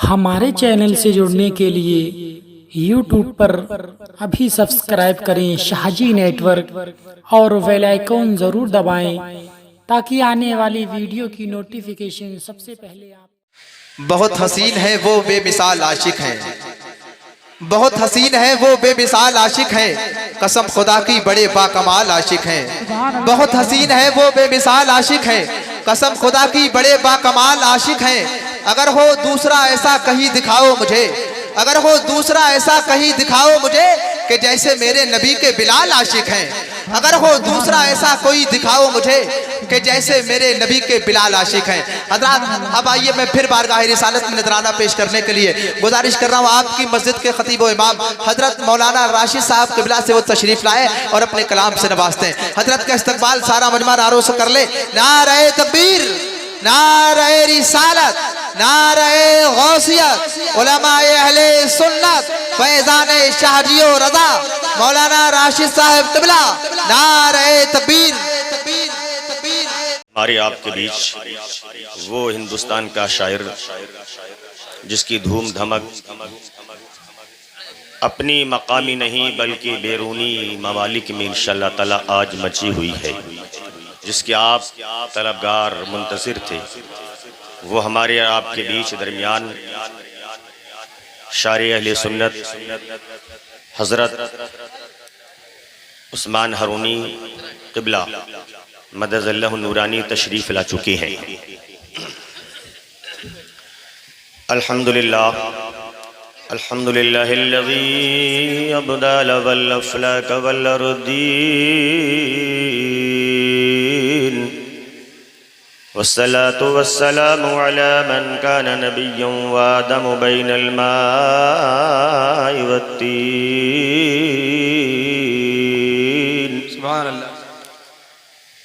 ہمارے چینل سے جڑنے کے لیے یوٹیوب پر ابھی سبسکرائب کریں شاہجی نیٹ ورک اور بیل آئیکن ضرور دبائیں تاکہ آنے والی ویڈیو کی نوٹیفیکیشن سب سے پہلے آپ۔ بہت حسین ہے وہ بے مثال عاشق ہیں، بہت حسین ہے وہ بے مثال عاشق ہیں، قسم خدا کی بڑے باکمال عاشق ہیں۔ بہت حسین ہے وہ بے مثال عاشق ہیں، قسم خدا کی بڑے باکمال عاشق ہیں۔ اگر ہو دوسرا ایسا کہیں دکھاؤ مجھے، اگر ہو دوسرا ایسا کہیں دکھاؤ مجھے کہ جیسے میرے نبی کے بلال عاشق ہیں۔ اگر ہو دوسرا ایسا کوئی دکھاؤ مجھے کہ جیسے میرے نبی کے بلال عاشق ہیں۔ حضرات اب آئیے میں پھر بارگاہ رسالت میں نذرانہ پیش کرنے کے لیے گزارش کر رہا ہوں آپ کی مسجد کے خطیب و امام حضرت مولانا راشد صاحب قبلہ سے وہ تشریف لائے اور اپنے کلام سے نوازتے ہیں۔ حضرت کا استقبال سارا مجمع نعروں سے کر لے۔ نعرہ تکبیر، نعرہ رسالت، نعرہ غوثیت، علماء اہل سنت، فیضان شاہجی و رضا، مولانا راشد صاحب قبلہ، نعرہ تکبیر۔ ہمارے آپ کے بیچ وہ ہندوستان کا شاعر جس کی دھوم دھمک اپنی مقامی نہیں بلکہ بیرونی ممالک میں انشاءاللہ تعالی آج مچی ہوئی ہے، جس کے آپ طلبگار منتظر تھے، وہ ہمارے آپ کے بیچ درمیان شاعر اہل سنت حضرت عثمان ہرونی قبلہ مدد اللہ نورانی تشریف لا چکے ہیں۔ الحمدللہ الحمدللہ الذی ابدال والافلاک والردین والصلاة والسلام على من كان نبيا وآدم بين الماء والتين سبحان اللہ۔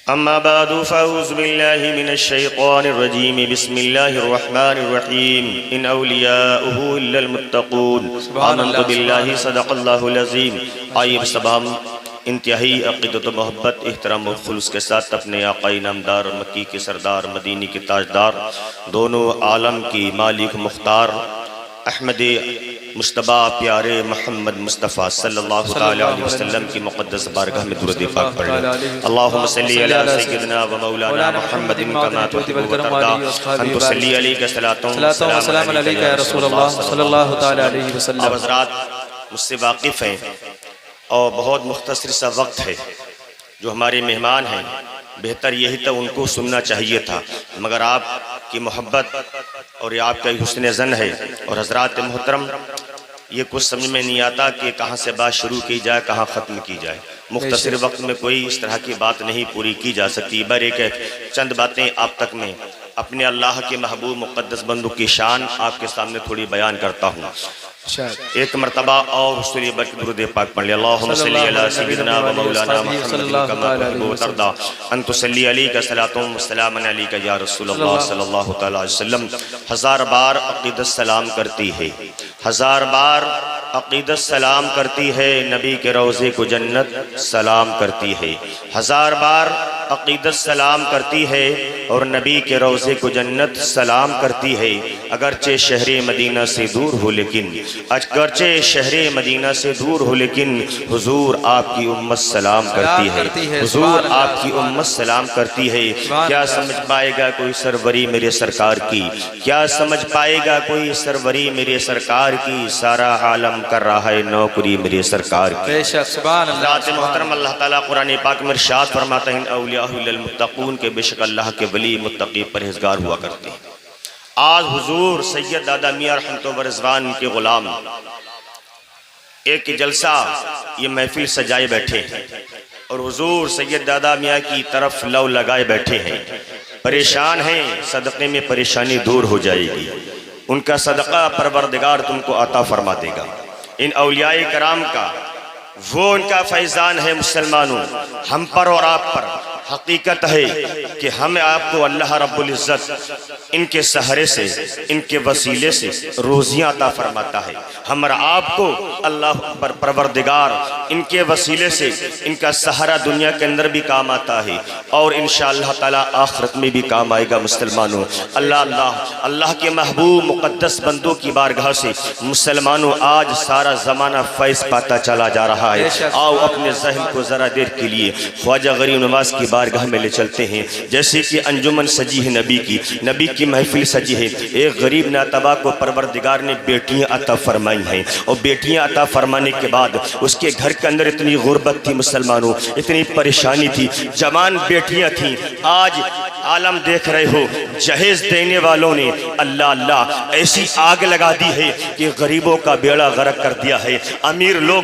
أما بعد فأعوذ بالله من الشيطان الرجيم بسم الله الرحمن الرحيم إن أولياؤه إلا المتقون آمنت بالله صدق الله العظيم۔ آئیے سبام انتہائی عقیدت و محبت احترام و خلوص کے ساتھ اپنے آقا نامدار مکی کے سردار مدینی کے تاجدار دونوں عالم کی مالک مختار احمد مصطفیٰ پیارے محمد مصطفیٰ صلی اللہ علیہ وسلم کی مقدس بارگاہ میں درود پاک پڑھ لیں۔ اللہم صلی علی سیدنا و مولانا محمد کما تحب و ترضى ان تصلی علیہ صلاۃ و سلام علیکہ یا رسول اللہ صلی اللہ علیہ وسلم۔ اب حضرات مجھ سے واقف ہیں اور بہت مختصر سا وقت ہے، جو ہمارے مہمان ہیں بہتر یہی تھا ان کو سننا چاہیے تھا، مگر آپ کی محبت اور یہ آپ کا حسن ظن ہے اور حضرات محترم یہ کچھ سمجھ میں نہیں آتا کہ کہاں سے بات شروع کی جائے کہاں ختم کی جائے۔ مختصر وقت میں کوئی اس طرح کی بات نہیں پوری کی جا سکتی، ایک چند باتیں آپ تک میں اپنے اللہ کے محبوب مقدس بندوں کی شان آپ کے سامنے تھوڑی بیان کرتا ہوں۔ ایک مرتبہ اور حضور برکت درود پاک پڑھ لیں۔ اللہم صلی علی سیدنا و مولانا محمد کما تحب و ترضى ان تصلی علیہ صلاۃ و سلام علیکہ یا رسول اللہ صلی اللہ علیہ وسلم۔ ہزار بار عقیدت سلام کرتی ہے، ہزار بار عقیدت سلام کرتی ہے، نبی کے روضے کو جنت سلام کرتی ہے، ہزار بار عقیدت سلام کرتی ہے اور نبی کے روضے کو جنت سلام کرتی ہے۔ اگرچہ شہر مدینہ سے دور ہو لیکن اگرچہ شہر مدینہ سے دور ہو لیکن حضور آپ کی امت سلام کرتی ہے، حضور آپ کی امت سلام کرتی ہے۔ کیا سمجھ پائے گا کوئی سروری میرے سرکار کی، کیا سمجھ پائے گا کوئی سروری میرے سرکار کی، سارا عالم کر رہا ہے نوکری میرے سرکار کی۔ بے شک سبحان اللہ۔ حضرات محترم اللہ تعالیٰ قرآن پاک میں ارشاد فرماتا ہے ان اولیاء للمتقون کے بے شک اللہ کے ولی متقی پرہیزگار ہوا کرتے ہیں۔ آج حضور سید دادا میاں رحمت و رضوان کے غلام ایک جلسہ یہ محفل سجائے بیٹھے ہیں اور حضور سید دادا میاں کی طرف لو لگائے بیٹھے ہیں، پریشان ہیں، صدقے میں پریشانی دور ہو جائے گی، ان کا صدقہ پروردگار تم کو عطا فرما دے گا۔ ان اولیاء کرام کا وہ ان کا فیضان ہے مسلمانوں، ہم پر اور آپ پر حقیقت ہے کہ ہمیں آپ کو اللہ رب العزت ان کے سہرے سے، ان کے وسیلے سے روزیاں عطا فرماتا ہے. ہمارا آپ کو اللہ اکبر پروردگار ان کے وسیلے سے ان کا سہارا دنیا کے اندر بھی کام آتا ہے اور انشاءاللہ تعالی آخرت میں بھی کام آئے گا. مسلمانوں، اللہ کے محبوب مقدس بندوں کی بارگاہ سے مسلمانوں آج سارا زمانہ فیض پاتا چلا جا رہا ہے. آؤ اپنے ذہن کو ذرا دیر کے لیے خواجہ غریب نواز کی بارگاہ میں لے چلتے ہیں. جیسے کہ انجمن سجی ہے نبی کی محفل سجی ہے. ایک غریب ناتبا کو پروردگار نے بیٹیاں عطا فرمائی ہیں اور بیٹیاں عطا فرمانے کے بعد اس کے گھر کے اندر اتنی غربت تھی مسلمانوں، اتنی پریشانی تھی، جوان بیٹیاں تھیں. آج عالم دیکھ رہے ہو جہیز دینے والوں نے اللہ ایسی آگ لگا دی ہے کہ غریبوں کا بیڑا غرق کر دیا ہے. امیر لوگ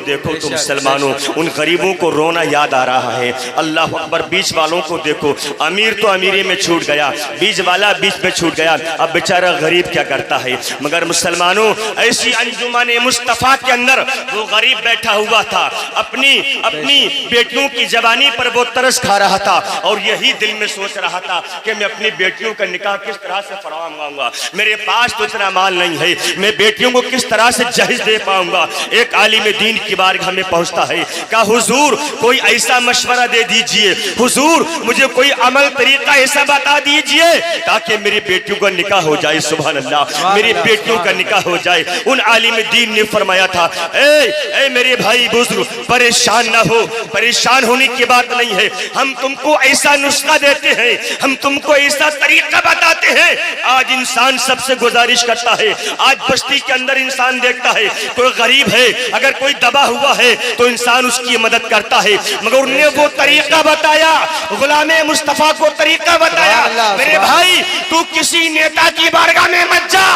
دیکھو تو مسلمانوں ان غریبوں کو رونا یاد آ رہا ہے. اللہ اکبر، بیچ والوں کو دیکھو، امیر تو امیری میں چھوٹ گیا، بیچ والا بیچ میں چھوٹ گیا، اب بیچارہ غریب کیا کرتا ہے. مگر مسلمانوں ایسی انجمن مصطفیٰ کے اندر وہ غریب بیٹھا ہوا تھا، اپنی بیٹیوں کی جوانی پر وہ ترس کھا رہا تھا اور یہی دل میں سوچ رہا تھا کہ میں اپنی بیٹیوں کا نکاح کس طرح سے فراہم کروں گا. میرے پاس تو اتنا مال نہیں ہے، میں بیٹیوں کو کس طرح سے جہیز دے پاؤں گا. ایک عالم دین کی بارگاہ میں پہنچتا ہے، کہا حضور کوئی ایسا مشورہ دے دیجئے، حضور مجھے کوئی عمل طریقہ ایسا بتا دیجئے تاکہ میری بیٹیوں کا نکاح ہو جائے. سبحان اللہ، میری بیٹیوں کا نکاح ہو جائے. ان عالم دین نے فرمایا تھا، اے میرے بھائی بزرگ پریشان نہ ہو، پریشان ہونے کی بات نہیں ہے. ہم تم کو ایسا نسخہ دیتے ہیں، ہم تم کو ایسا طریقہ بتاتے ہیں. آج انسان سب سے گزارش کرتا ہے، آج بستی کے اندر انسان دیکھتا ہے کوئی غریب ہے، اگر کوئی دبا ہوا ہے تو انسان اس کی مدد کرتا ہے. مگر انہوں نے وہ طریقہ بتایا، غلام مصطفیٰ کو طریقہ بتایا. میرے بھائی تو کسی نیتا کی بارگاہ میں مت جا،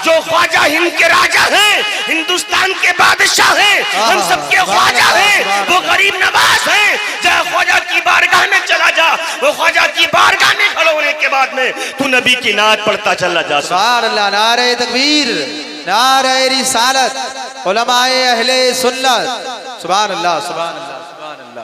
جو خواجہ ہند کے راجہ ہیں، ہندوستان کے بادشاہ ہیں، ہم سب کے خواجہ ہیں، وہ غریب نواز ہیں. جا خواجہ کی بارگاہ میں چلا جا، وہ خواجہ کی بارگاہ میں کھڑے ہونے کے بعد میں تو نبی کی نعت پڑھتا چلا جا. سبحان اللہ، نعرہ تکبیر، نعرہ رسالت، علماء اہل سنت. سبحان اللہ، سبحان اللہ، سبحان اللہ.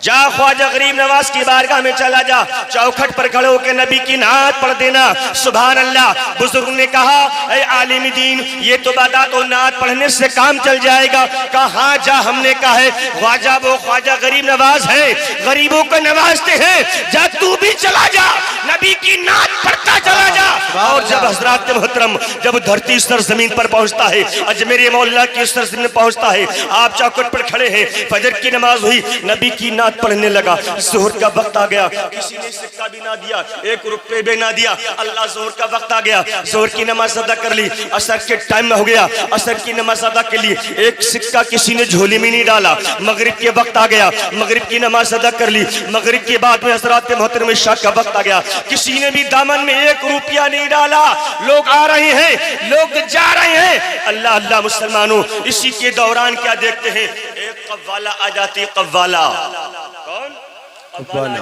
جا خواجہ غریب نواز کی بارگاہ میں چلا جا، چوکھٹ پر کھڑے ہو کے نبی کی نعت پڑھ دینا. سبحان اللہ. بزرگ نے کہا اے عالم دین یہ تو بتا تو نعت پڑھنے سے کام چل جائے گا. کہا ہاں جا، ہم نے کہا ہے خواجہ وہ خواجہ غریب نواز ہے، غریبوں کو نوازتے ہیں، جا تو بھی چلا جا نبی کی نعت پڑھتا چلا جا. اور جب حضرات محترم جب دھرتی سرزمین پر پہنچتا ہے، اجمیر مولا کی سرزمین پہنچتا ہے، آپ چوکھٹ پر کھڑے ہیں، فجر کی نماز ہوئی، نبی کی نعت پڑھنے لگا. ظہر کا وقت آ گیا، کسی نے سکہ بھی نہ دیا، ایک روپے بھی نہ دیا. اللہ ظہر کا وقت آ گیا، ظہر کی نماز ادا کر لی. عصر کے ٹائم ہو گیا، عصر کی نماز ادا کے لیے ایک سکہ کسی نے جھولی میں نہیں ڈالا. مغرب کے وقت آ گیا، مغرب کی نماز ادا کر لی. مغرب کے بعد میں حضرات محترم عشاء کا وقت آ گیا، کسی نے بھی دامن میں ایک روپیہ نہیں ڈالا. لوگ آ رہے ہیں، لوگ جا رہے ہیں. اللہ مسلمانوں، اسی کے دوران کیا دیکھتے ہیں، ایک قوالہ آ جاتی. قوالہ آ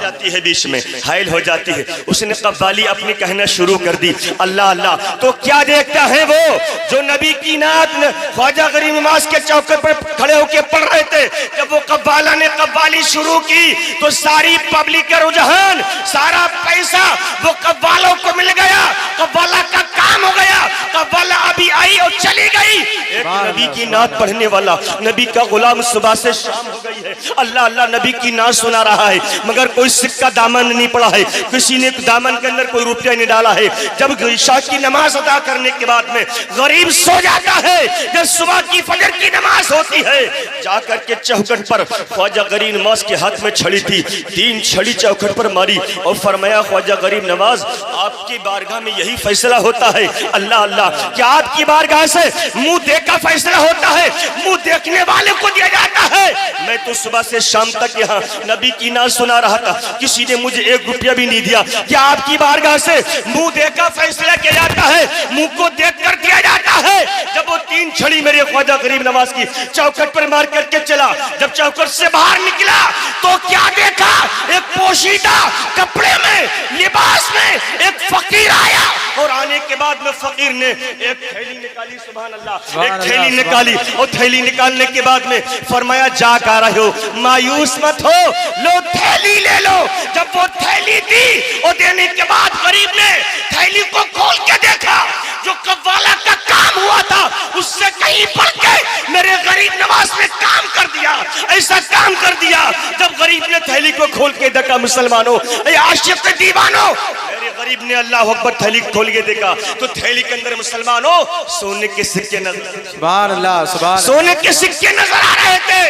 جاتی ہے، بیچ میں حائل ہو جاتی ہے. اس نے قوالی اپنی کہنا شروع کر دی. اللہ تو کیا دیکھتا ہے وہ جو نبی کی نعت خواجہ غریب نواز کے چوکٹ پر کھڑے ہو کے پڑھ رہے تھے. جب وہ قوالہ نے قوالی شروع کی تو ساری پبلک کا رجحان، سارا پیسہ وہ قوالوں کو مل گیا. قوالہ کا کام ہو گیا، قوالہ ابھی آئی اور چلی گئی. ایک نبی کی نعت پڑھنے والا، نبی کا غلام صبح سے شام ہو گئی ہے، اللہ نبی کی نعت سنا رہا ہے، مگر کوئی سکہ دامن نہیں پڑا ہے، کسی نے دامن کے اندر کوئی روپیہ نہیں ڈالا ہے. جب عشاء کی نماز ادا کرنے کے بعد میں غریب سو جاتا ہے، جب صبح کی فجر کی نماز ہوتی ہے، جا کر کے چوکھٹ پر خواجہ غریب نواز کے ہاتھ میں چھڑی تھی، 3 چھڑی چوکھٹ پر ماری اور فرمایا خواجہ غریب نواز آپ کی بارگاہ میں یہی فیصلہ ہوتا ہے. اللہ کیا آپ کی بارگاہ سے منہ دیکھ کا فیصلہ ہوتا ہے، منہ دیکھنے والے کو دیا جاتا ہے. میں تو صبح سے شام تک یہاں نبی کی نعت سنا رہا تھا، کسی نے مجھے ایک روپیہ بھی نہیں دیا. کیا آپ کی بارگاہ سے منہ دیکھ کا فیصلہ کیا جاتا ہے، منہ کو دیکھ کر دیا جاتا ہے؟ جب وہ 3 تین چھڑی میرے خواجہ غریب نواز کی چوکھٹ پر مار کر کے چلا. جب چوکھٹ سے باہر نکلا تو کیا دیکھا؟ ایک پوشیدہ کپڑے میں, لباس میں ایک فقیر آیا, اور آنے کے بعد میں فقیر نے ایک تھیلی نکالی. سبحان اللہ, ایک تھیلی نکالی, اور تھیلی نکالنے کے بعد میں فرمایا جا کر رہے ہو, مایوس مت ہو, لو تھیلی لے لو. جب وہ تھیلی دی اور دینے کے بعد غریب نے تھیلی کو کھول کے دیکھا, جو قوالہ کا کام ہوا تھا اس سے کہیں بڑھ کے میرے غریب نواز نے کام کر دیا, ایسا کام کر دیا. جب غریب نے تھیلی کو کھول کے دیکھا, مسلمانوں, اے عاشق دیوانوں, میرے غریب نے اللہ اکبر تھیلی کھول کے دیکھا تو تھیلی کے اندر مسلمانوں سونے کے سکے نظر, سبحان اللہ, سبحان سونے کے سکے نظر آ رہے تھے.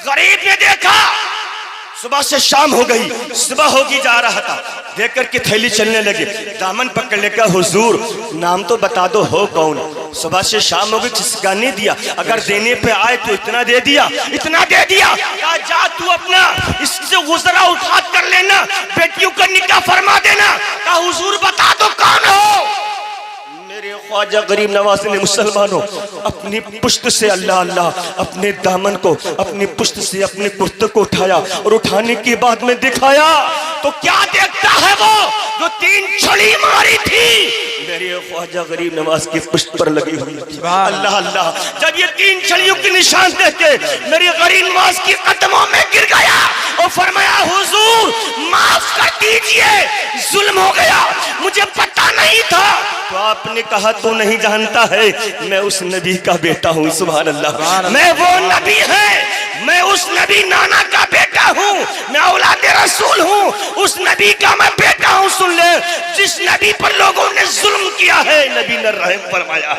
غریب نے دیکھا, صبح سے شام ہو گئی, صبح ہوگی جا رہا تھا, دیکھ کر کے تھیلی چلنے لگے, دامن پکڑ لے کہا حضور نام تو بتا دو ہو کون. صبح سے شام ہو گئی, جس کا نہیں دیا, اگر دینے پہ آئے تو اتنا دے دیا, اتنا دے دیا. کہا جا تو اپنا اس سے غزرہ اٹھات کر لینا, بیٹیوں کا نکاح فرما دینا. کہا حضور بتا دو کون ہو. میرے خواجہ غریب نواز نے مسلمانوں اپنی پشت سے اللہ اللہ اپنے دامن کو اپنی پشت سے اپنے کرتے کو اٹھایا, اور اٹھانے کے بعد میں دکھایا تو کیا دیکھتا ہے وہ جو تین چھڑی ماری تھی میرے خواجہ غریب نواز کی پشت پر لگی ہوئی تھی. اللہ اللہ, جب یہ تین چھڑیوں کی نشان دیکھ کے میرے غریب نواز کی قدموں میں گر گیا اور فرمایا حضور معاف کر دیجئے, ظلم ہو گیا, مجھے پتہ نہیں تھا. تو آپ نے کہا تو نہیں جانتا ہے, میں اس نبی کا بیٹا ہوں. سبحان اللہ, میں وہ نبی ہے, میں اس نبی نانا کا بیٹا ہوں, میں اولاد رسول ہوں, اس نبی کا میں بیٹا ہوں. سن لے, جس نبی پر لوگوں نے ظلم کیا ہے نبی نے رحم فرمایا,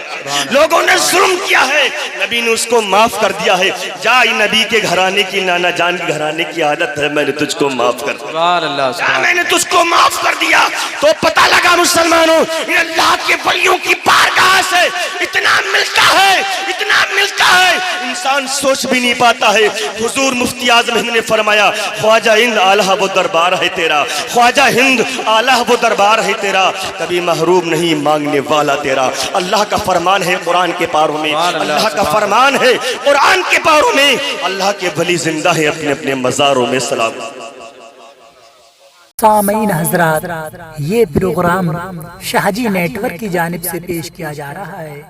لوگوں نے ظلم کیا ہے نبی نے اس کو معاف کر دیا ہے. جا نبی کے گھرانے کی, نانا جان کے گھرانے کی عادت ہے, میں نے تجھ کو معاف کر دیا, میں نے تجھ کو معاف کر دیا. تو پتہ لگا مسلمانوں, اللہ کے ولیوں کی بارگاہ سے اتنا ملتا ہے, اتنا ملتا ہے, انسان سوچ بھی نہیں پاتا ہے. حضور مفتی اعظم ہند نے فرمایا خواجہ ہند اعلیٰ وہ دربار ہے تیرا, خواجہ ہند اعلیٰ وہ دربار ہے تیرا, کبھی محروم نہیں مانگنے والا تیرا. اللہ کا فرمان ہے قرآن کے پاروں میں, اللہ کا فرمان ہے قرآن کے پاروں میں, اللہ کے ولی زندہ ہے اپنے اپنے مزاروں میں. سلام. سامعین حضرات, یہ پروگرام شاہجی نیٹ ورک کی جانب سے پیش کیا جا رہا ہے.